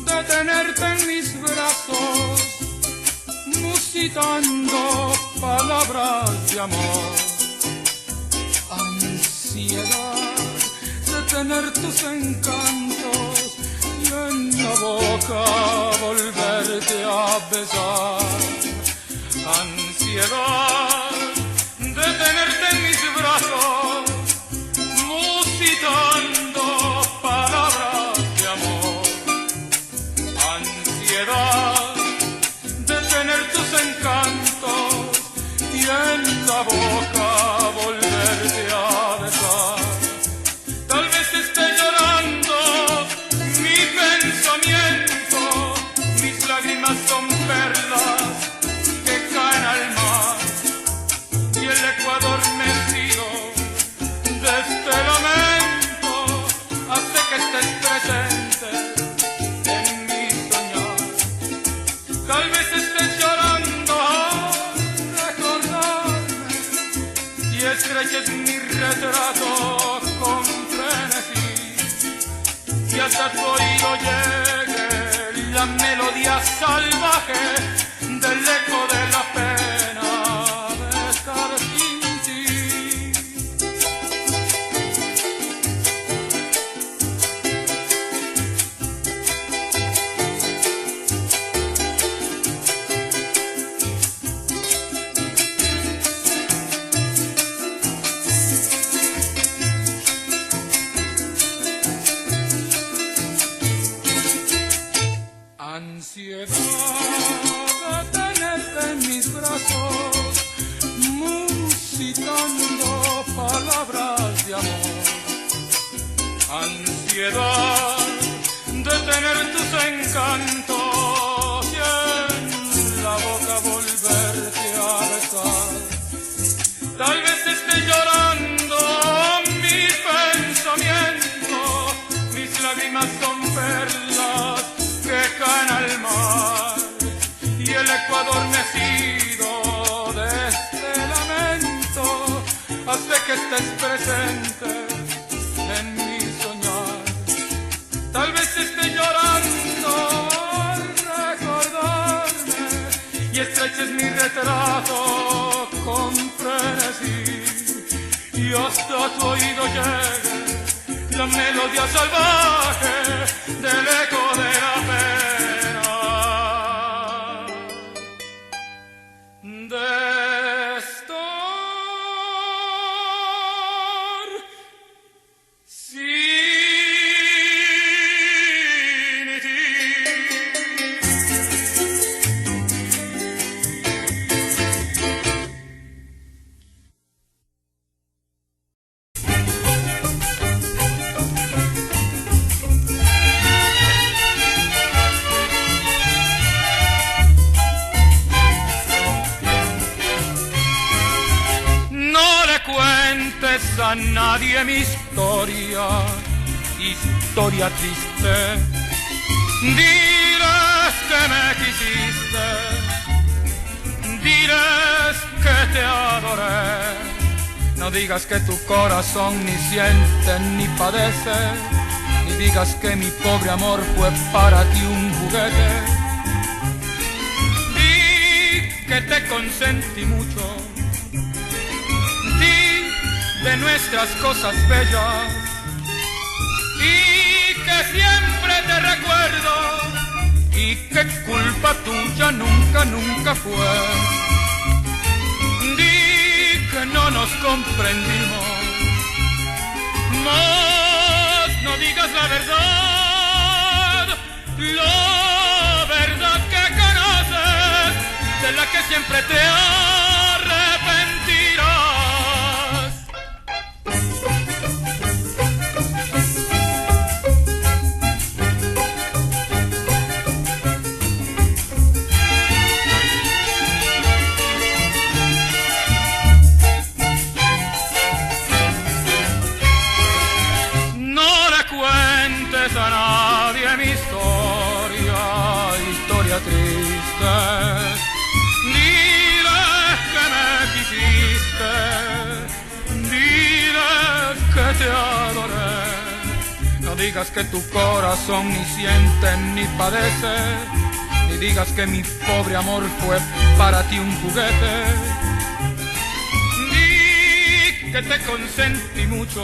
de tenerte en mis brazos, musitando palabras de amor. Ansiedad de tener tus encantos y en la boca volverte a besar. Ansiedad de tenerte en mis brazos, musitando palabras de amor. Ansiedad de tener tus encantos y en la boca volverte a besar. Tal vez esté llorando mi pensamiento, mis lágrimas son perlas que caen al mar y el eco adormecido de este lamento hace que estés presente en mi soñar. Tal vez estés llorando al recordarme y estreches mi retrato con frenesí y hasta tu oído llegue la melodía salvaje del eco de la pena de estar sin ti. Ansiedad de tenerte en mis brazos, musitando palabras de amor. Ansiedad de tener tus encantos y en la boca volverte a besar. Tal vez esté llorando mis pensamientos, mis lágrimas son perlas que caen al mar y el eco adormecido de este lamento hace que estés presente en mi soñar. Tal vez esté llorando al recordarme y estreches mi retrato con frenesí y hasta tu oído llegue la melodía salvaje del eco de la pena de estar sin ti. A nadie mi historia, historia triste. Dirás que me quisiste, dirás que te adoré. No digas que tu corazón ni siente ni padece, ni digas que mi pobre amor fue para ti un juguete. Di que te consentí mucho, de nuestras cosas bellas y que siempre te recuerdo y que culpa tuya nunca, nunca fue. Di que no nos comprendimos, mas no digas la verdad que conoces, de la que siempre te arrepentirás. A nadie mi historia, historia triste. Diles que me quisiste, diles que te adoré. No No digas que tu corazón ni siente ni padece, ni digas que mi pobre amor fue para ti un juguete. Di que te consentí mucho,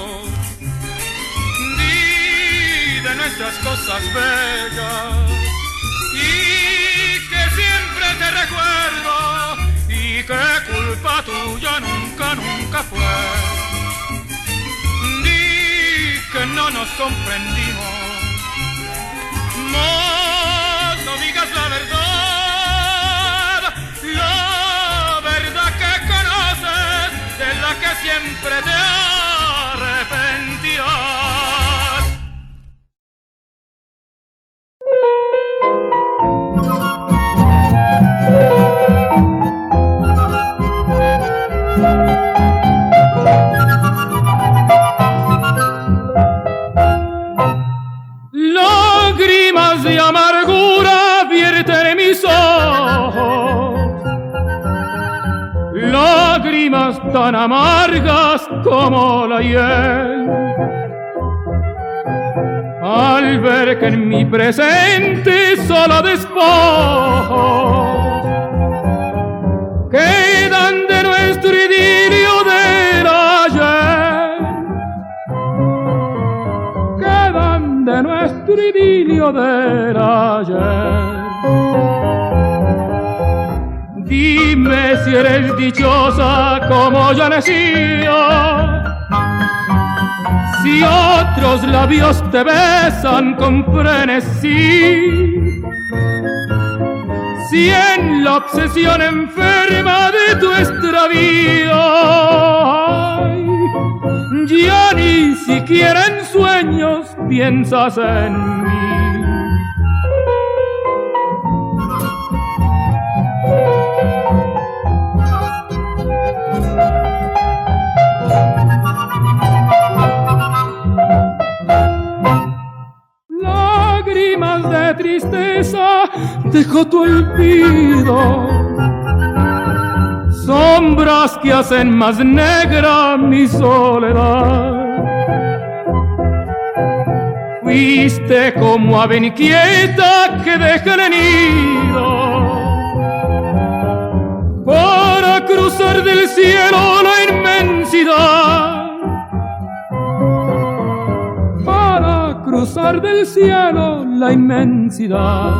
di de nuestras cosas bellas, y que siempre te recuerdo, y que culpa tuya nunca, nunca fue. Di que no nos comprendimos, no digas la verdad que conoces, de la que siempre te arrepentirás. Lágrimas de amargura vierten mis ojos, lágrimas tan amargas como la hiel, al ver que en mi presente solo despojos quedan de nuestro idilio del ayer, quedan de nuestro idilio del ayer. Dime si eres dichosa como yo decía, si otros labios te besan con frenesí, si en la obsesión enferma de tu extravío ya ni siquiera en sueños piensas en mí. Lágrimas de tristeza dejó tu olvido, sombras que hacen más negra mi soledad. Fuiste como ave inquieta que deja el nido para cruzar del cielo la inmensidad, para cruzar del cielo la inmensidad.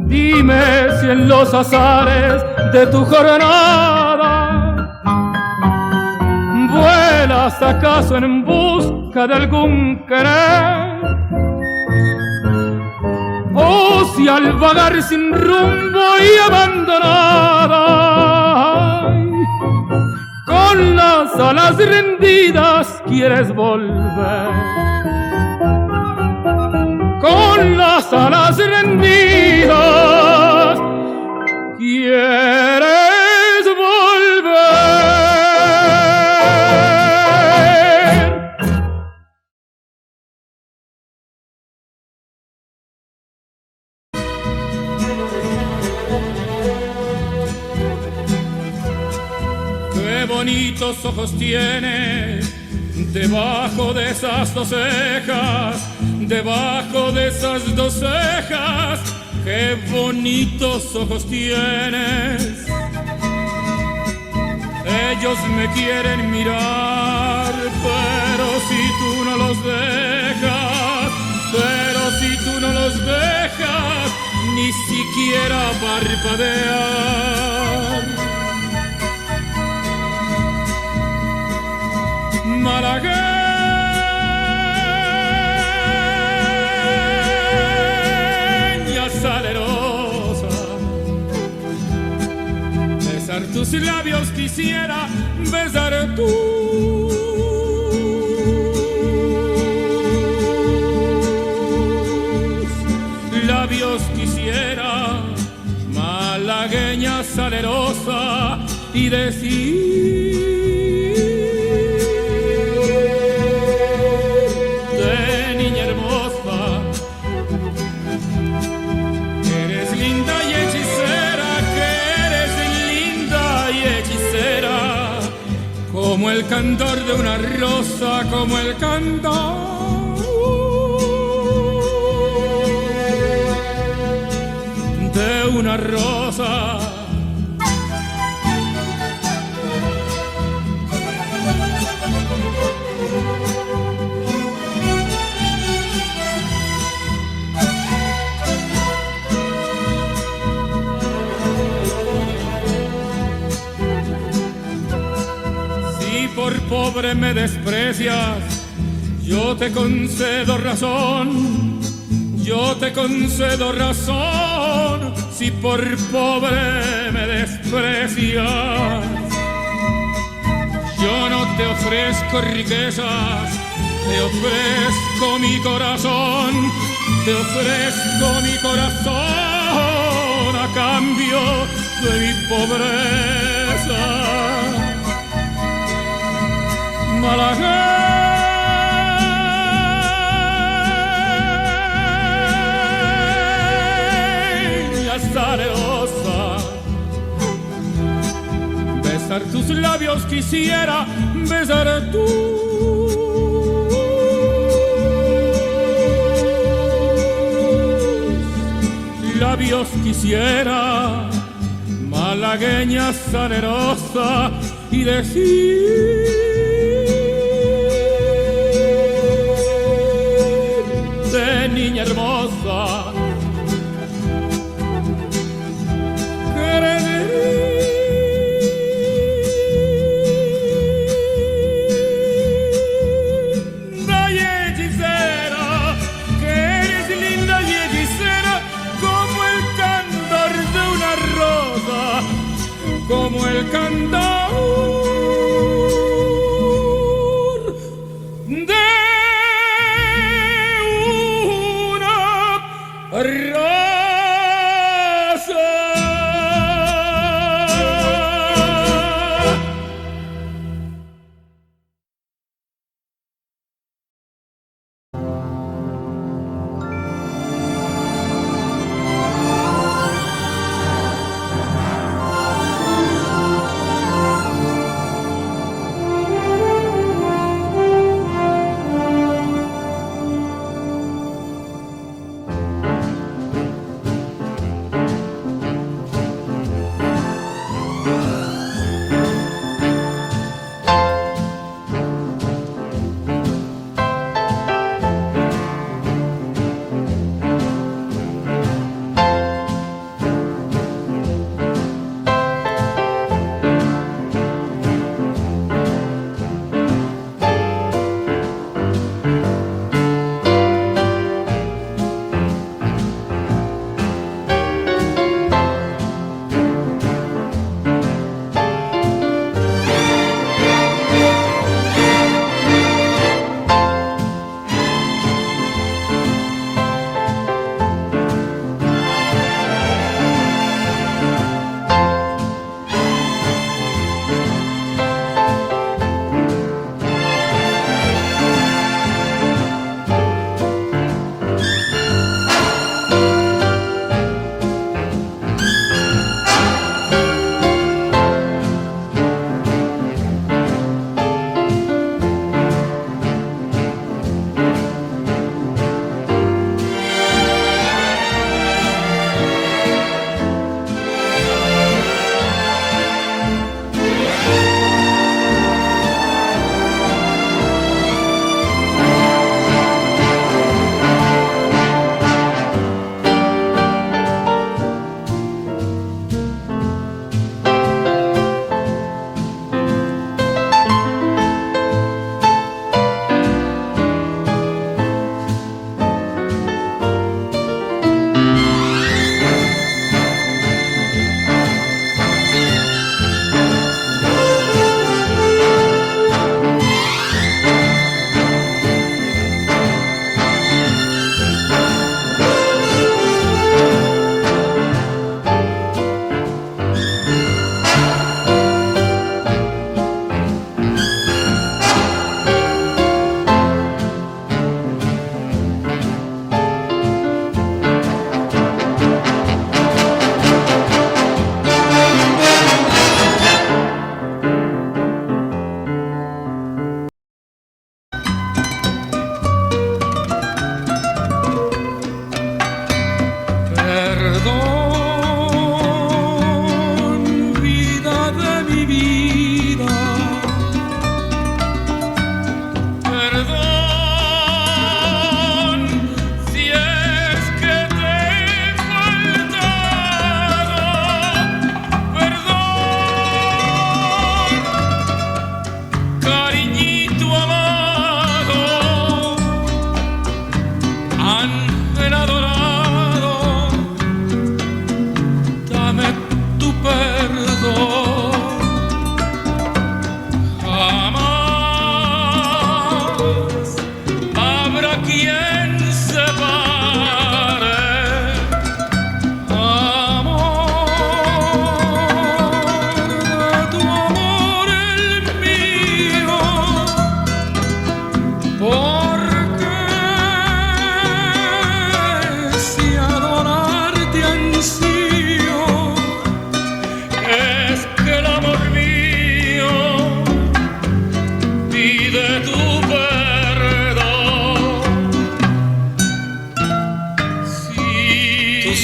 Dime si en los azares de tu jornada vuelas acaso en busca de algún querer, o si al vagar sin rumbo y abandonada, con las alas rendidas quieres volver, con las alas rendidas quieres volver. Qué bonitos ojos tienes debajo de esas dos cejas, debajo de esas dos cejas, qué bonitos ojos tienes. Ellos me quieren mirar, pero si tú no los dejas, pero si tú no los dejas, ni siquiera parpadear. Malagueña salerosa, besar tus labios quisiera, besar tus labios quisiera, malagueña salerosa, y decir: como el el candor de una rosa, como el candor de una rosa. Por pobre me desprecias, yo te concedo razón, yo te concedo razón. Si por pobre me desprecias, yo no te ofrezco riquezas, te ofrezco mi corazón, te ofrezco mi corazón a cambio de mi pobreza. Malagueña salerosa, besar tus labios quisiera, besar tus labios quisiera, malagueña salerosa, y decir niña hermosa, linda y hechicera, que eres linda y hechicera, como el candor de una rosa, como el candor de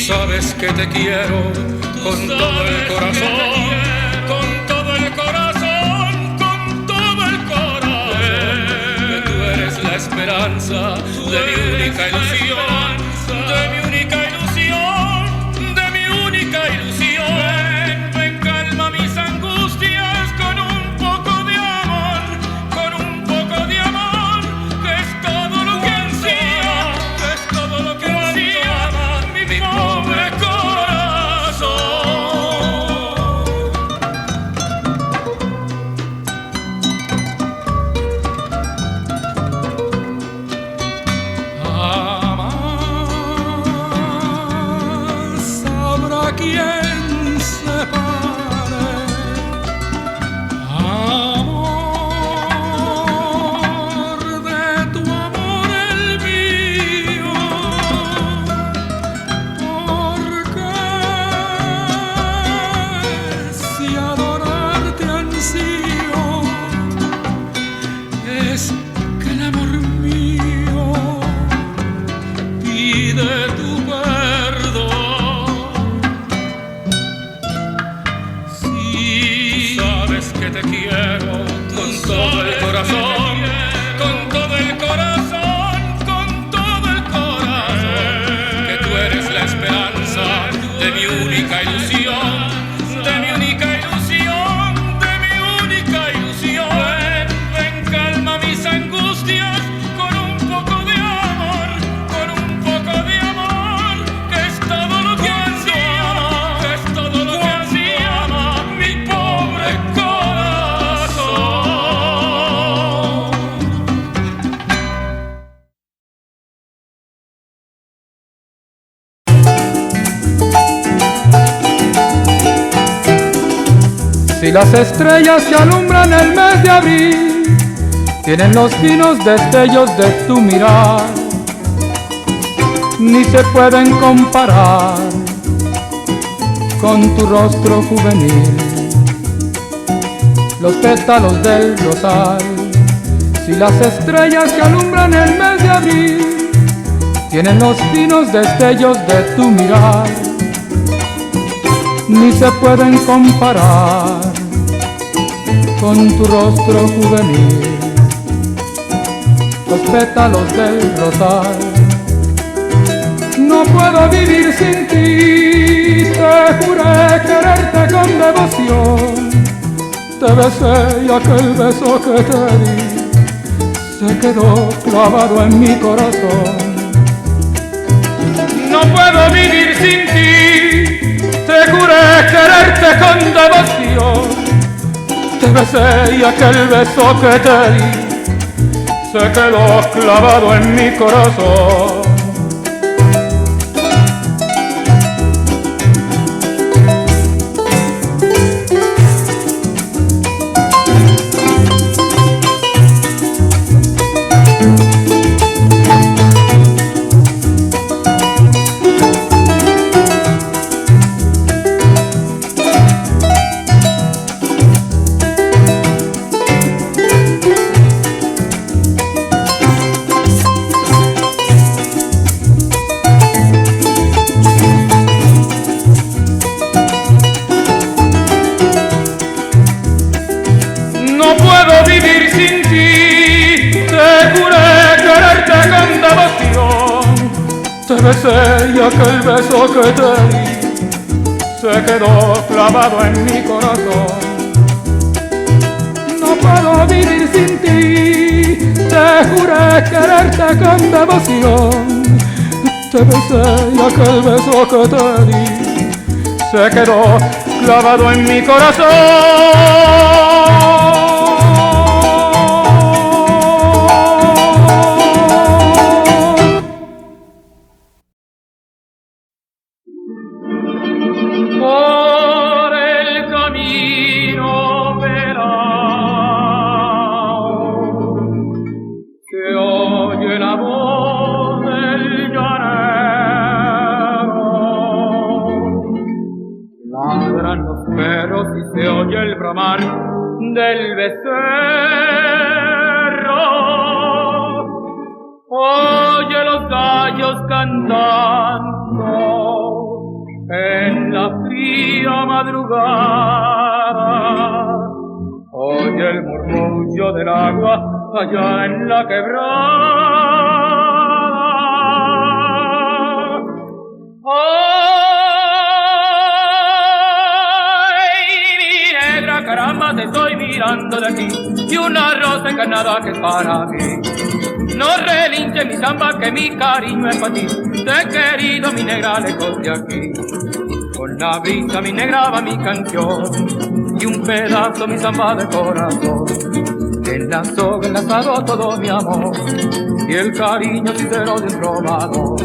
sabes que te quiero con todo el corazón, con todo el corazón, con todo el corazón. Que tú eres la esperanza de mi única ilusión, de mi única ilusión, de mi única ilusión. Ven, calma mis angustias con un poco de amor, con un poco de amor, que es todo lo que ansía, que es todo lo que ansía mi pobre quien se pare, amor de tu amor el mío, porque si adorarte ansío es que el amor mío pide tu perdón. Que te quiero con todo el corazón, con todo el corazón, con todo el corazón. Que tú eres la esperanza de mi única ilusión, de mi única ilusión, de mi única ilusión. Ven, calma mis angustias con un poco de amor, con un poco de amor, que es todo lo que ansía, que es todo lo que ansía mi pobre Si las estrellas que alumbran el mes de abril tienen los finos destellos de tu mirar, ni se pueden comparar con tu rostro juvenil. Los pétalos del rosal, si las estrellas que alumbran el mes de abril tienen los finos destellos de tu mirar, ni se pueden comparar con tu rostro juvenil. Los pétalos del rosal, no puedo vivir sin ti, te juré quererte con devoción, te besé y aquel beso que te di se quedó clavado en mi corazón. No puedo vivir sin ti, te juré quererte con devoción, te besé y aquel beso que te di se quedó clavado en mi corazón. Te besé y aquel beso que te di se quedó clavado en mi corazón. No puedo vivir sin ti, te juré quererte con devoción. Te besé y aquel beso que te di se quedó clavado en mi corazón. Por el camino pelao se oye la voz del llanero, ladran los perros y se oye el bramar del becerro, oye los gallos cantando madrugada. Oye el murmullo del agua allá en la quebrada. ¡Ay, mi negra, caramba, te estoy mirando de aquí! Y una rosa encarnada que es para mí. No relinche mi samba, que mi cariño es para ti. Te he querido, mi negra, lejos de aquí. Con la brisa, mi negra, va mi canción. Y un pedazo, mi samba de corazón. En la soga enlazado todo mi amor. Y el cariño sincero de un trovador.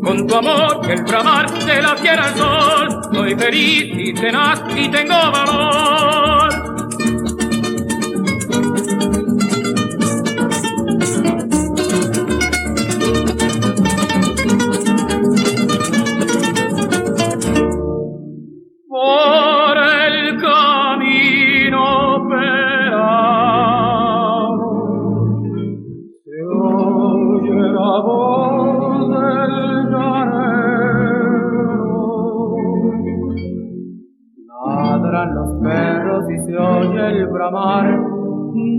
Con tu amor, el bramar de la tierra al sol. Soy feliz y tenaz y tengo valor. Por el camino pelado se oye la voz del llanero. Ladran los perros y se oye el bramar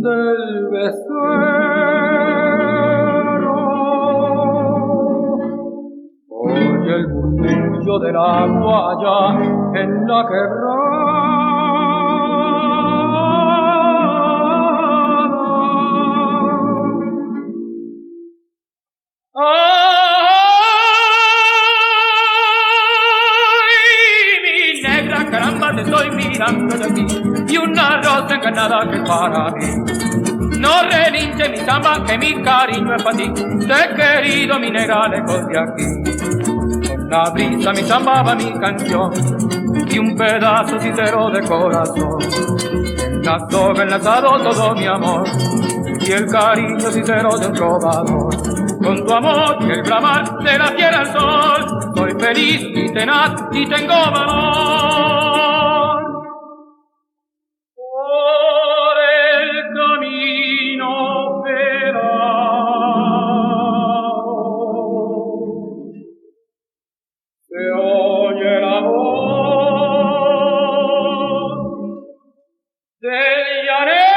del becerro. Oye el murmullo del agua allá en la quebrada. ¡Ay, mi negra, caramba, te estoy mirando de aquí! Y una rosa encarnada que es para mí. No relinche mi samba, que mi cariño es para ti. Te he querido, mi negra, lejos de aquí. Con la brisa, mi samba va mi canción. Y un pedazo sincero de corazón. En la soga enlazado todo mi amor. Y el cariño sincero de un trovador. Con tu amor y el bramar de la tierra al sol. Soy feliz y tenaz y tengo valor. Por el camino pelado se oye la voz del llanero.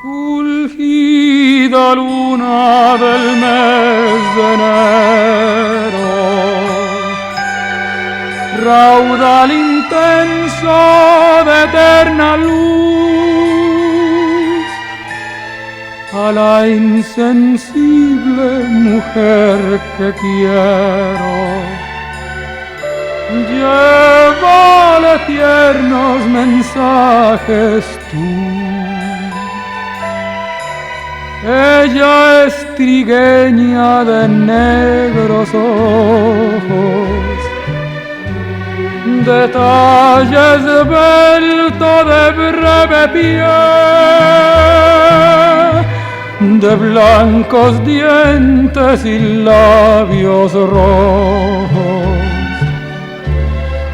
Fulgida luna del mes de enero, raudal intenso de eterna luz, a la insensible mujer que quiero, llévale tiernos mensajes tú. Ella es trigueña de negros ojos, de talle esbelto de breve pie, de blancos dientes y labios rojos.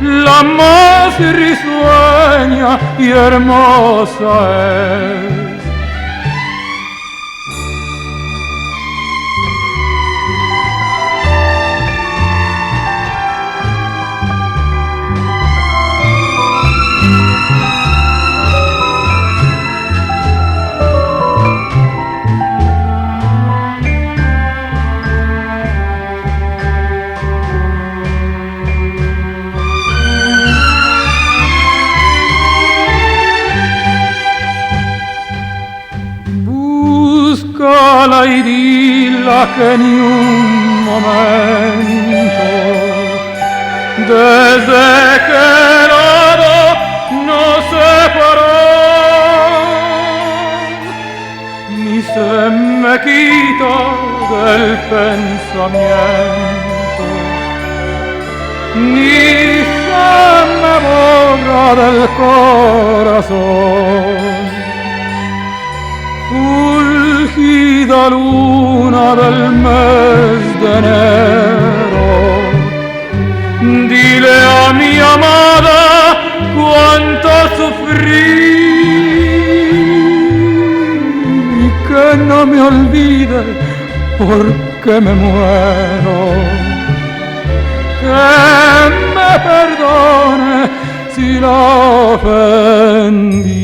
La más risueña y hermosa es. La idilla que ni un momento desde que lado no separó, ni se me quita del pensamiento, ni se me borra del corazón. fulgida luna del mes de enero, dile a mi amada cuánto sufrí, y que no me olvide porque me muero, que me perdone si la ofendí.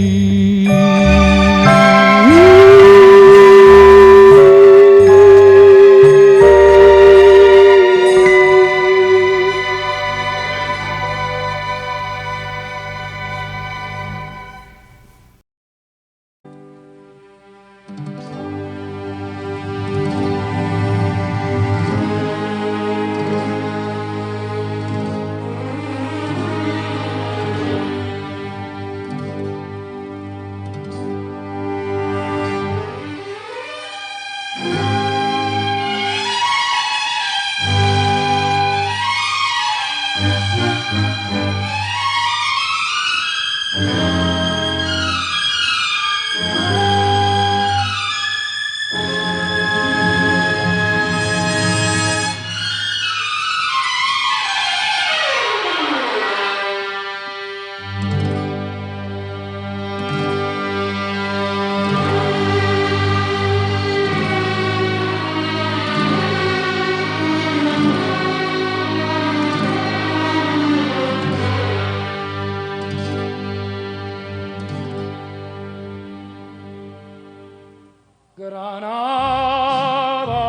Granada,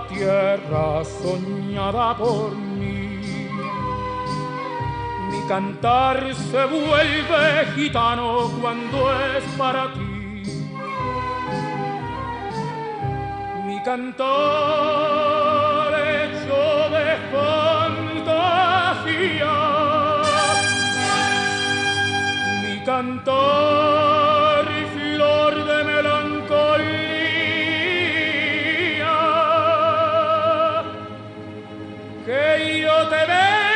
tierra soñada por mí, mi cantar se vuelve gitano cuando es para ti. Mi cantar hecho de fantasía, mi cantar flor de melancolía, que yo te vengo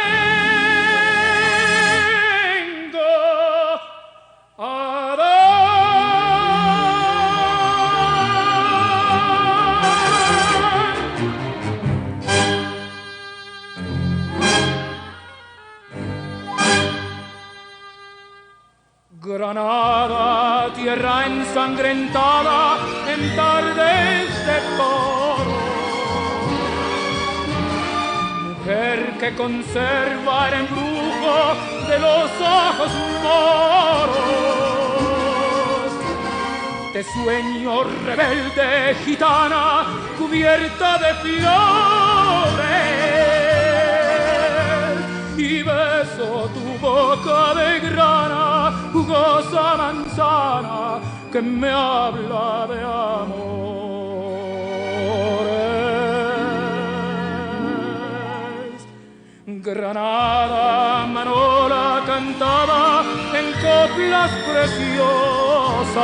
a dar. Granada, tierra ensangrentada en tardes de toro, mujer que conserva el embrujo de los ojos moros, te sueño rebelde gitana cubierta de flores, y beso tu boca de grana, jugosa manzana que me habla de amores. Granada, manola cantada en coplas preciosas,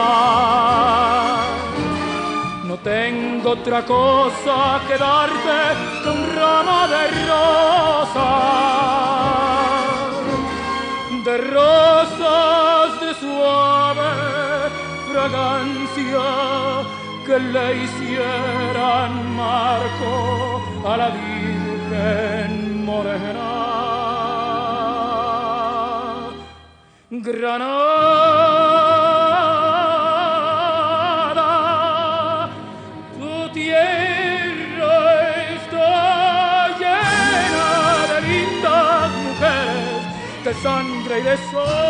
no tengo otra cosa que darte que un ramo de rosas de suave fragancia que le hicieran marco a la Virgen morena. Granada, tu tierra está llena de lindas mujeres, de sangre y de sol.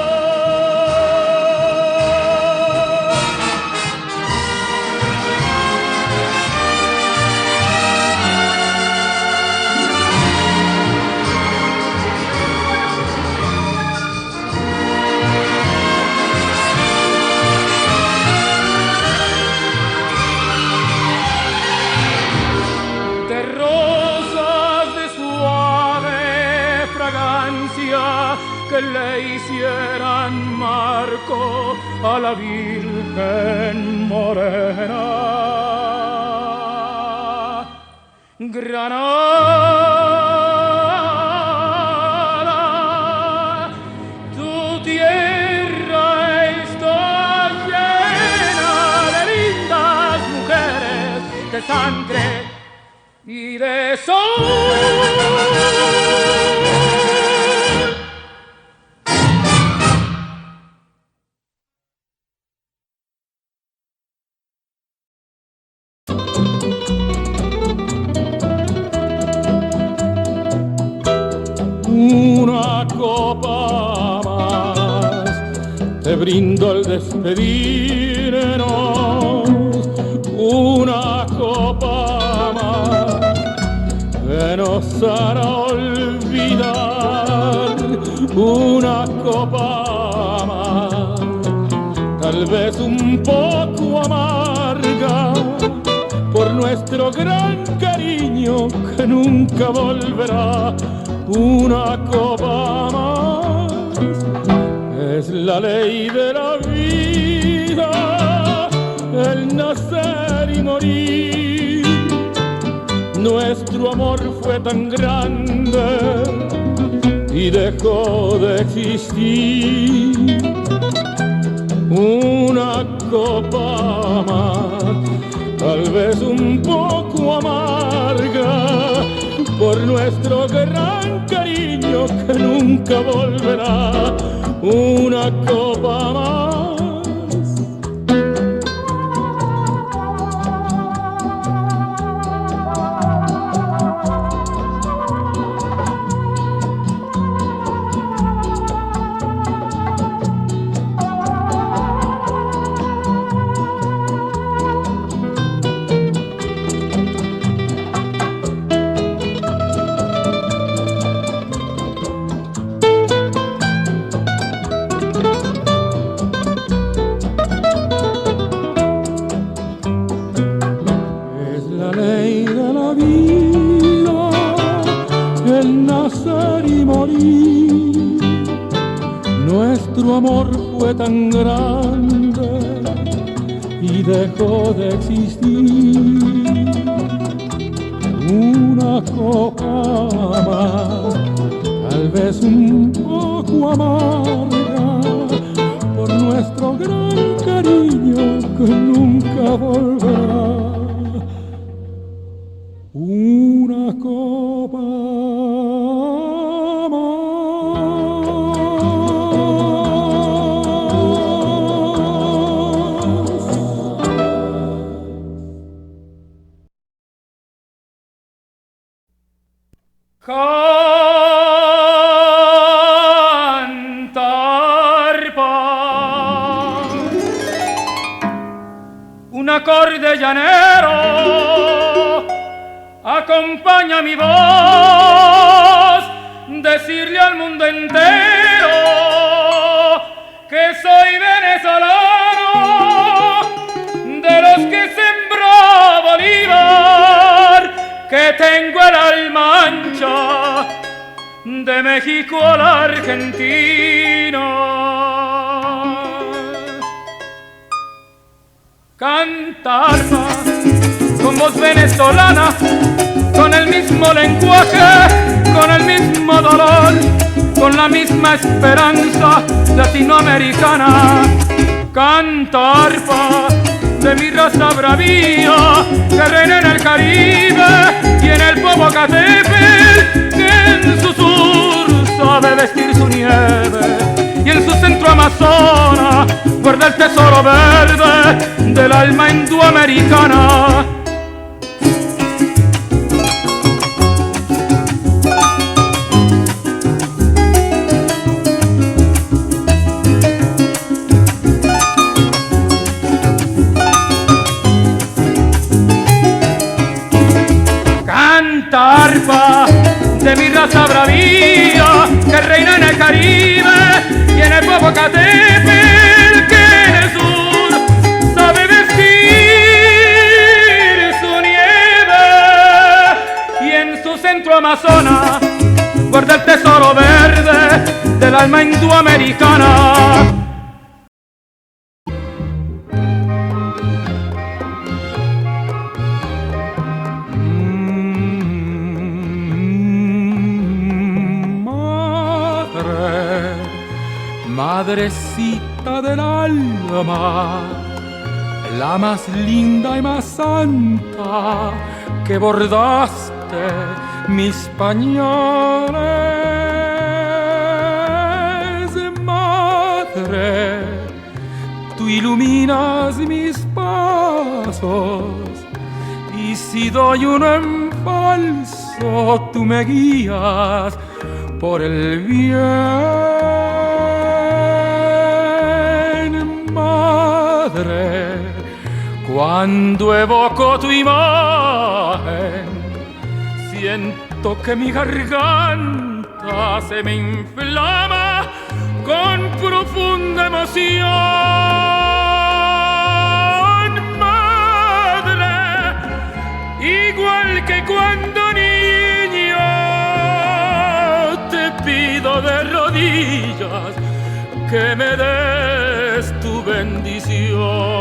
De rosas de suave fragancia que le hicieran marco a la Virgen morena. Granada, tu tierra está llena de sangre y de sol. Una copa más te brindo al despedirnos, una copa más que nos hará olvidar, una copa más, tal vez un poco amarga, por nuestro gran cariño que nunca volverá. Una copa más es la ley de la vida, el nacer y morir. Nuestro amor fue tan grande y dejó de existir. Una copa más, tal vez un poco amarga, por nuestro gran cariño que nunca volverá. Una copa más. Nuestro amor fue tan grande y dejó de existir. Una copa más, tal vez un poco amarga, por nuestro gran cariño que nunca volverá. Una copa más. Cantar paz, un acorde llanero acompaña mi voz, decirle al mundo entero que soy venezolano, de los que sembró Bolívar, que tengo el alma ancha, de México a la Argentina. Cantar con voz venezolana, con el mismo lenguaje, con el mismo dolor, con la misma esperanza latinoamericana. Cantar de mi raza bravía, que reina en el Caribe y en el Popocatépetl, que en su sur sabe vestir su nieve, y en su centro Amazonas guarda el tesoro verde del alma indoamericana. Arpa de mi raza bravía, que reina en el Caribe y en el Popocatépetl, que en el sur sabe vestir su nieve, y en su centro Amazonas guarda el tesoro verde del alma indoamericana. Madrecita del alma, la más linda y más santa que bordaste mis pañales. Madre, tú iluminas mis pasos, y si doy uno en falso, tú me guías por el bien. Madre, cuando evoco tu imagen, siento que mi garganta se me inflama con profunda emoción. Madre, igual que cuando niño te pido de rodillas que me des tu bendición.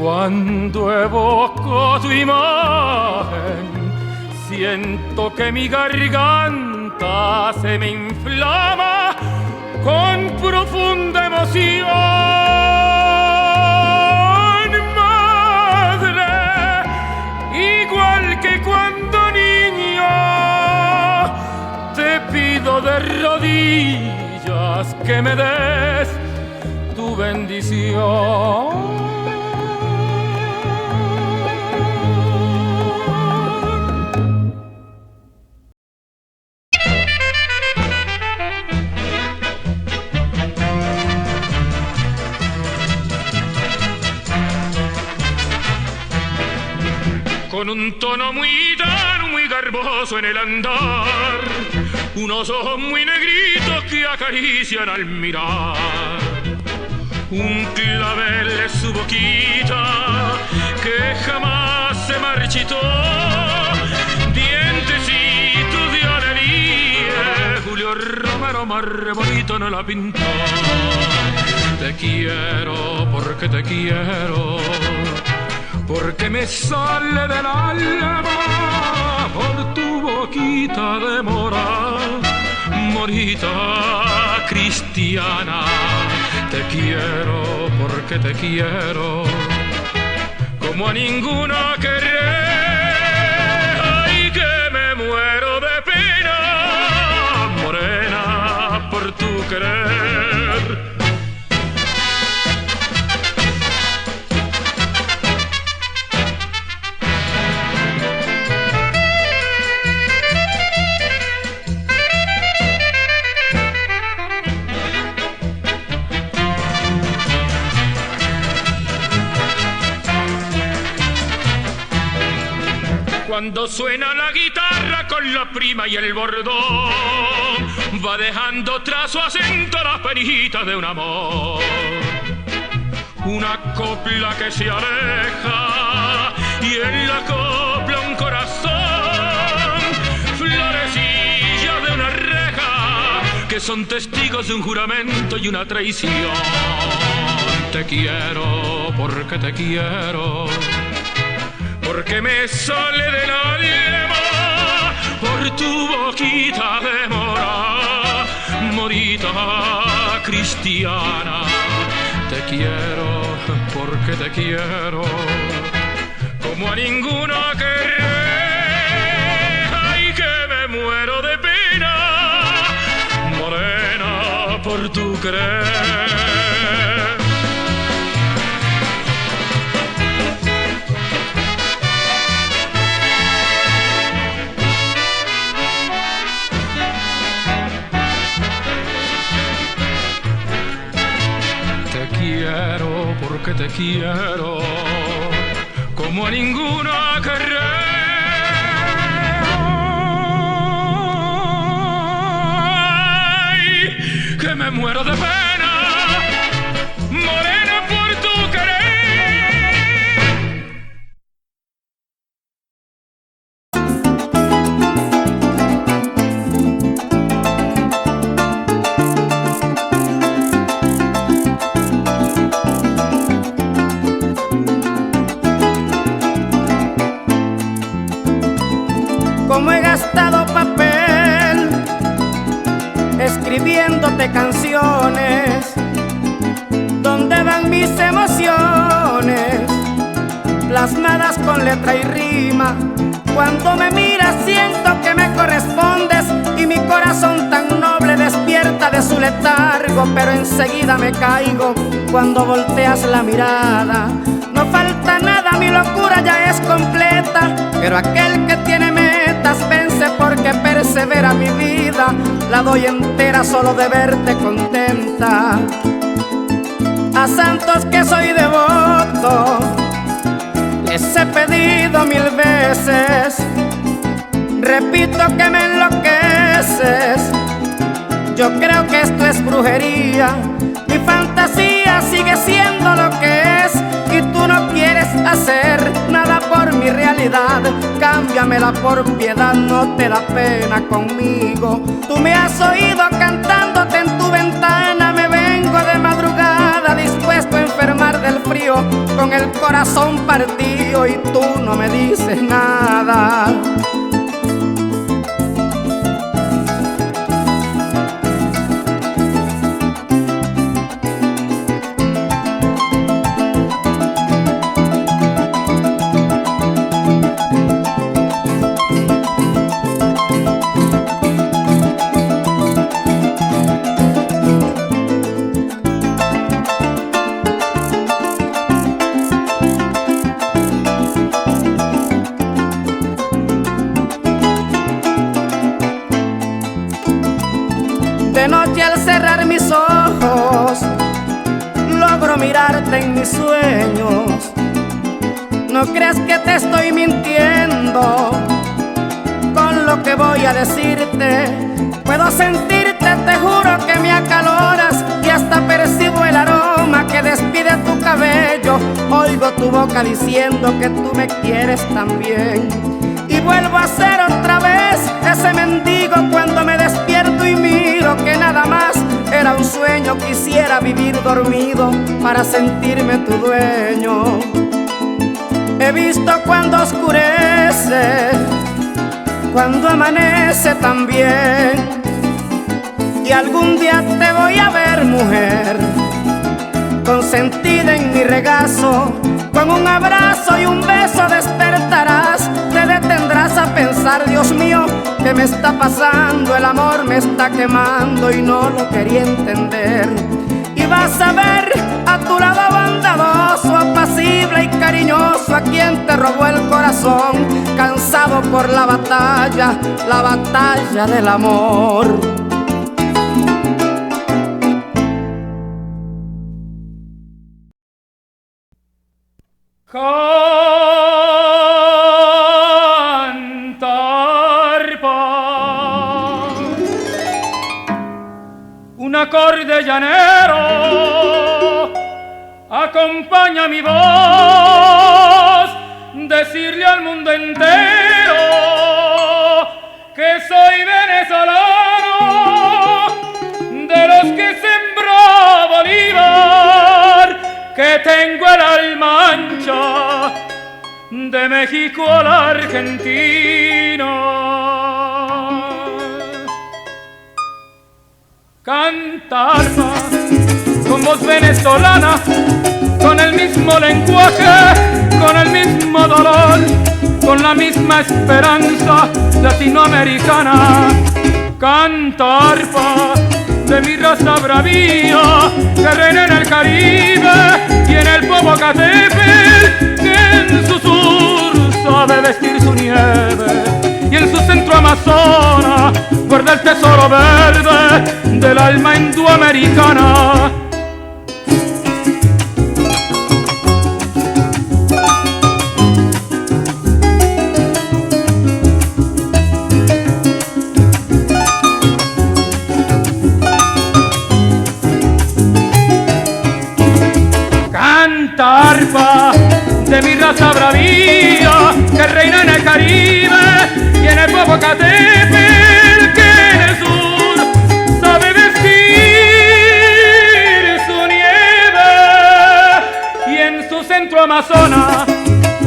Cuando evoco tu imagen, siento que mi garganta se me inflama con profunda emoción. Madre, igual que cuando niño te pido de rodillas que me des tu bendición. Con un tono muy gitano, muy garboso en el andar, unos ojos muy negritos que acarician al mirar, un clavel de su boquita que jamás se marchitó, dientecitos de alegría, Julio Romero más bonito no la pintó. Te quiero porque te quiero, porque me sale del alma por tu boquita de mora, morita cristiana. Te quiero porque te quiero, como a ninguna querré. Ay, que me muero de pena, morena, por tu querer. Cuando suena la guitarra con la prima y el bordón, va dejando tras su acento las penitas de un amor. Una copla que se aleja y en la copla un corazón, florecillas de una reja que son testigos de un juramento y una traición. Te quiero porque te quiero, porque me sale del alma por tu boquita de mora, morita cristiana. Te quiero porque te quiero, como a ninguna querré. Ay, que me muero de pena, morena, por tu querer. Porque te quiero, como a ninguna querré. muero de pena, morena, por tu querer. Como he gastado papel escribiéndote canciones, ¿dónde van mis emociones? Plasmadas con letra y rima. Cuando me miras siento que me correspondes y mi corazón tan noble despierta de su letargo, pero enseguida me caigo cuando volteas la mirada. No falta nada, mi locura ya es completa, pero aquel que tiene metas vence porque persevera mi vida. La doy entera solo de verte contenta. A santos que soy devoto les he pedido 1000 veces, repito que me enloqueces. Yo creo que esto es brujería, mi fantasía sigue siendo lo que es y tú no quieres hacer nada por mi realidad. Cámbiamela por piedad, no te da pena conmigo. Tú me has oído cantándote en tu ventana, me vengo de madrugada dispuesto a enfermar del frío, con el corazón partido y tú no me dices nada. De noche al cerrar mis ojos logro mirarte en mis sueños. No creas que te estoy mintiendo con lo que voy a decirte. Puedo sentirte, te juro que me acaloras y hasta percibo el aroma que despide tu cabello. Oigo tu boca diciendo que tú me quieres también. Y vuelvo a ser otra vez ese mendigo cuando me despierto y miro que nada más era un sueño. Quisiera vivir dormido para sentirme tu dueño. He visto cuando oscurece, cuando amanece también. Y algún día te voy a ver, mujer, consentida en mi regazo. Con un abrazo y un beso despertarás, te detendrás a pensar, Dios mío, ¿qué me está pasando? El amor me está quemando y no lo quería entender. Y vas a ver a tu lado bondadoso, apacible y cariñoso, a quien te robó el corazón, cansado por la batalla del amor. Cantar paz, un acorde llanero acompaña mi voz, decirle al mundo entero que soy venezolano, de los que sembró Bolívar, que tengo el alma ancha de México a la Argentina. Cantar con voz venezolana, con el mismo lenguaje, con el mismo dolor, con la misma esperanza latinoamericana. Cantar de mi raza bravía que reina en el Caribe y en el Popocatépetl, que en su sur sabe vestir su nieve y en su centro Amazonas guarda el tesoro verde del alma indoamericana. Caribe y en el Popocatépetl que en el sur sabe vestir su nieve y en su centro Amazonas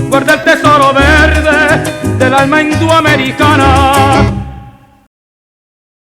guarda el tesoro verde del alma indoamericana.